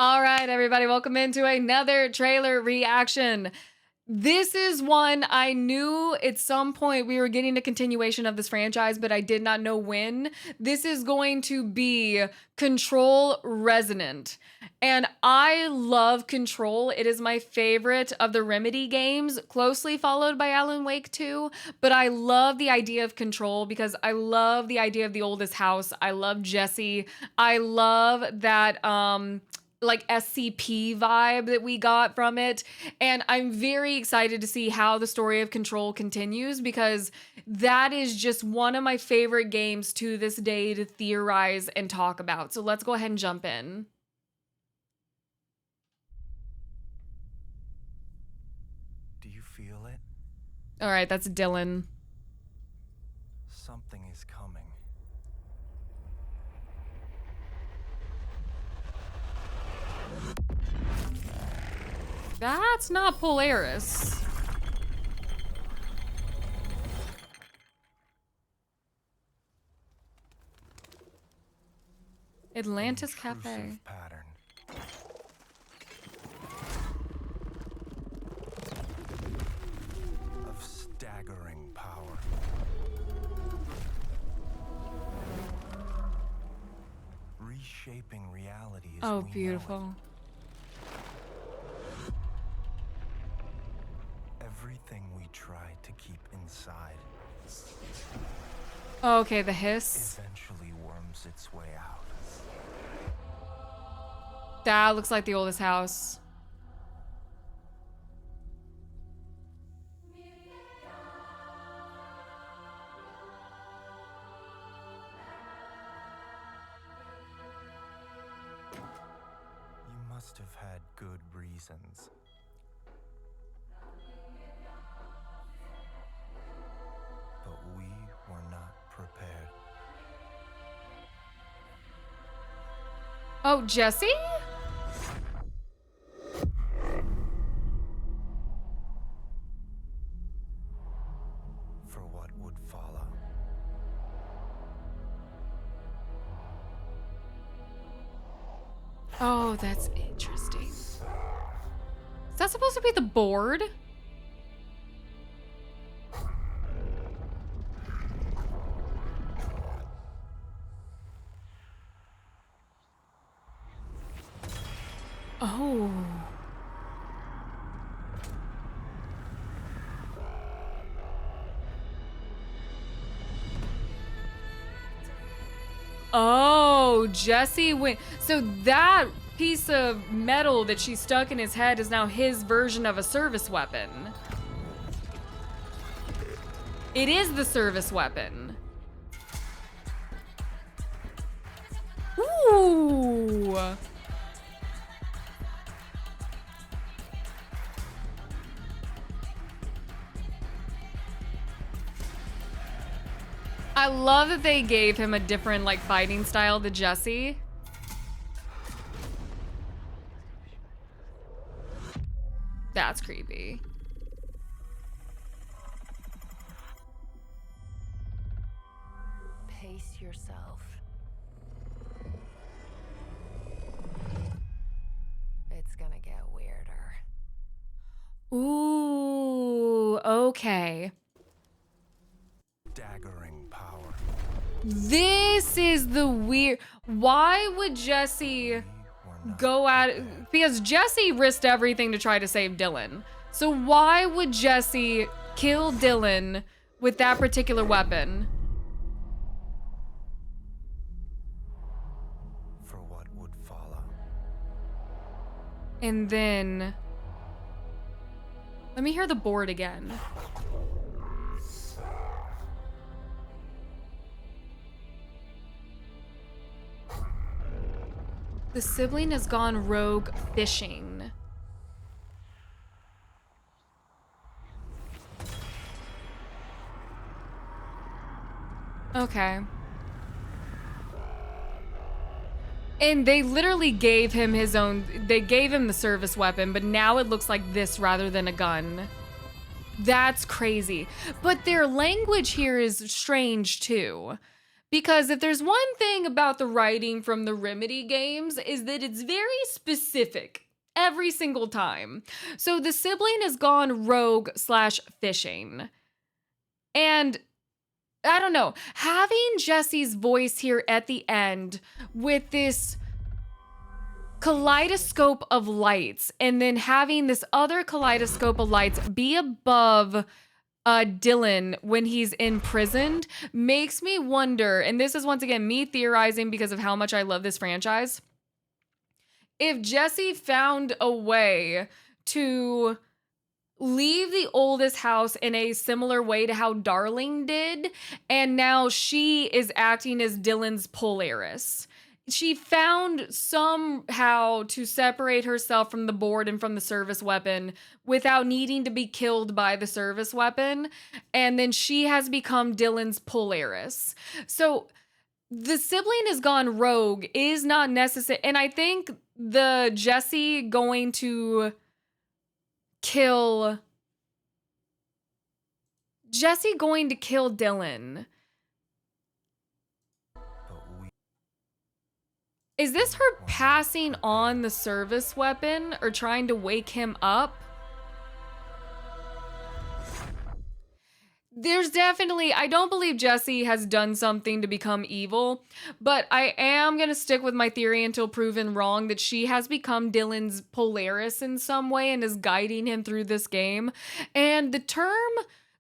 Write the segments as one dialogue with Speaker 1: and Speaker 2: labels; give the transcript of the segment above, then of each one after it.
Speaker 1: All right, everybody, welcome into another trailer reaction. This is one I knew at some point we were getting a continuation of this franchise, but I did not know when. This is going to be Control Resonant. And I love Control. It is my favorite of the Remedy games, closely followed by Alan Wake 2. But I love the idea of Control because I love the idea of the oldest house. I love Jesse. I love that like SCP vibe that we got from it. And I'm very excited to see how the story of Control continues because that is just one of my favorite games to this day to theorize and talk about. So let's go ahead and jump in.
Speaker 2: Do you feel it?
Speaker 1: All right, that's Dylan.
Speaker 2: Something is coming.
Speaker 1: That's not Polaris. Atlantis Cafe.
Speaker 2: Pattern. Of staggering power. Reshaping reality as
Speaker 1: Oh,
Speaker 2: we know
Speaker 1: beautiful.
Speaker 2: it. Everything we try to keep inside
Speaker 1: Okay, the hiss.
Speaker 2: eventually worms its way out.
Speaker 1: That looks like the oldest house.
Speaker 2: You must have had good reasons. But we were not prepared.
Speaker 1: Oh, Jesse?
Speaker 2: For what would follow.
Speaker 1: Oh, that's interesting. Is that supposed to be the board? Oh. Oh, Jesse went. So that piece of metal that she stuck in his head is now his version of a service weapon. It is the service weapon. Ooh. I love that they gave him a different like fighting style to Jesse. That's creepy.
Speaker 3: Pace yourself. It's gonna get weirder.
Speaker 1: Ooh, okay.
Speaker 2: Staggering power.
Speaker 1: This is the weird. Why would Jesse
Speaker 2: We were not
Speaker 1: go at
Speaker 2: prepared.
Speaker 1: because Jesse risked everything to try to save Dylan. So why would Jesse kill Dylan with that particular weapon?
Speaker 2: For what would follow.
Speaker 1: And then let me hear the board again. The sibling has gone rogue fishing. Okay. And they literally gave him his own, they gave him the service weapon, but now it looks like this rather than a gun. That's crazy. But their language here is strange too. Because if there's one thing about the writing from the Remedy games is that it's very specific every single time. So the sibling has gone rogue slash fishing. And I don't know, having Jesse's voice here at the end with this kaleidoscope of lights and then having this other kaleidoscope of lights be above Dylan when he's imprisoned makes me wonder, and this is once again me theorizing because of how much I love this franchise, if Jesse found a way to leave the oldest house in a similar way to how Darling did, and now she is acting as Dylan's Polaris. She found somehow to separate herself from the board and from the service weapon without needing to be killed by the service weapon. And then she has become Dylan's Polaris. So the sibling has gone rogue is not necessary. And I think the Jesse going to kill Dylan. Is this her passing on the service weapon or trying to wake him up? There's definitely, I don't believe Jesse has done something to become evil, but I am going to stick with my theory until proven wrong that she has become Dylan's Polaris in some way and is guiding him through this game. And the term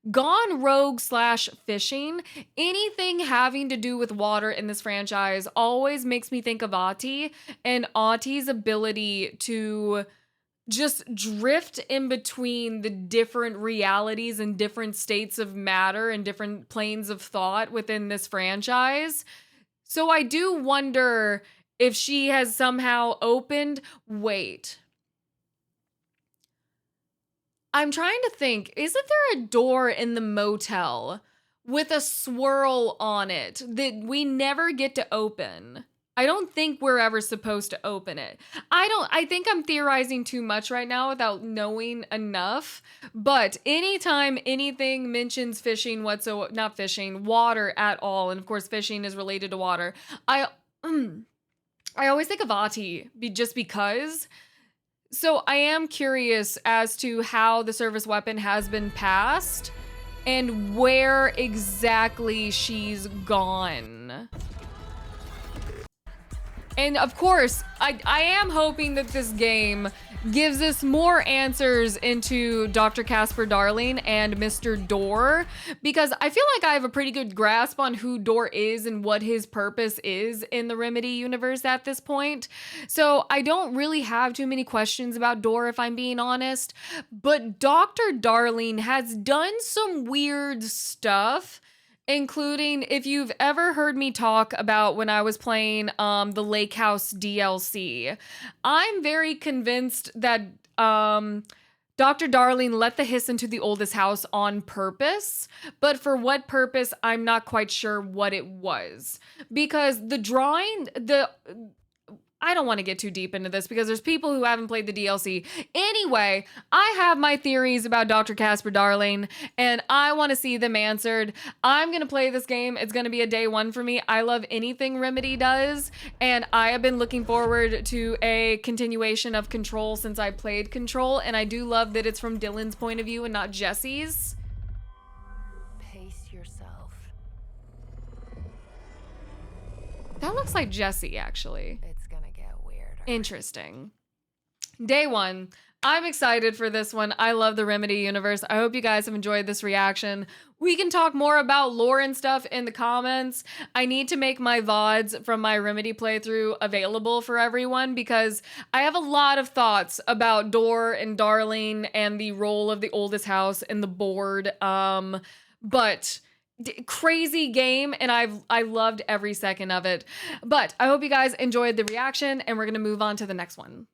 Speaker 1: gone rogue slash fishing, anything having to do with water in this franchise always makes me think of Ahti and Ahti's ability to just drift in between the different realities and different states of matter and different planes of thought within this franchise. So I do wonder if she has somehow opened. Wait. I'm trying to think, isn't there a door in the motel with a swirl on it that we never get to open? I don't think we're ever supposed to open it. I think I'm theorizing too much right now without knowing enough. But anytime anything mentions fishing not fishing, water at all, and of course fishing is related to water, I always think of Ahti just because. So I am curious as to how the service weapon has been passed and where exactly she's gone. And of course, I am hoping that this game gives us more answers into Dr. Casper Darling and Mr. Door, because I feel like I have a pretty good grasp on who Door is and what his purpose is in the Remedy universe at this point. So I don't really have too many questions about Door, if I'm being honest. But Dr. Darling has done some weird stuff, including if you've ever heard me talk about when I was playing the Lake House DLC. I'm very convinced that Dr. Darling let the hiss into the oldest house on purpose, but for what purpose, I'm not quite sure what it was. Because the drawing, I don't want to get too deep into this because there's people who haven't played the DLC. Anyway, I have my theories about Dr. Casper Darling, and I want to see them answered. I'm going to play this game. It's going to be a day one for me. I love anything Remedy does, and I have been looking forward to a continuation of Control since I played Control, and I do love that it's from Dylan's point of view and not Jesse's.
Speaker 3: Pace yourself.
Speaker 1: That looks like Jesse, actually.
Speaker 3: It's gonna get weirder.
Speaker 1: Interesting. Day one. I'm excited for this one. I love the Remedy universe. I hope you guys have enjoyed this reaction. We can talk more about lore and stuff in the comments. I need to make my VODs from my Remedy playthrough available for everyone because I have a lot of thoughts about Door and Darling and the role of the oldest house and the board. But crazy game, and I loved every second of it. But I hope you guys enjoyed the reaction, and we're gonna move on to the next one.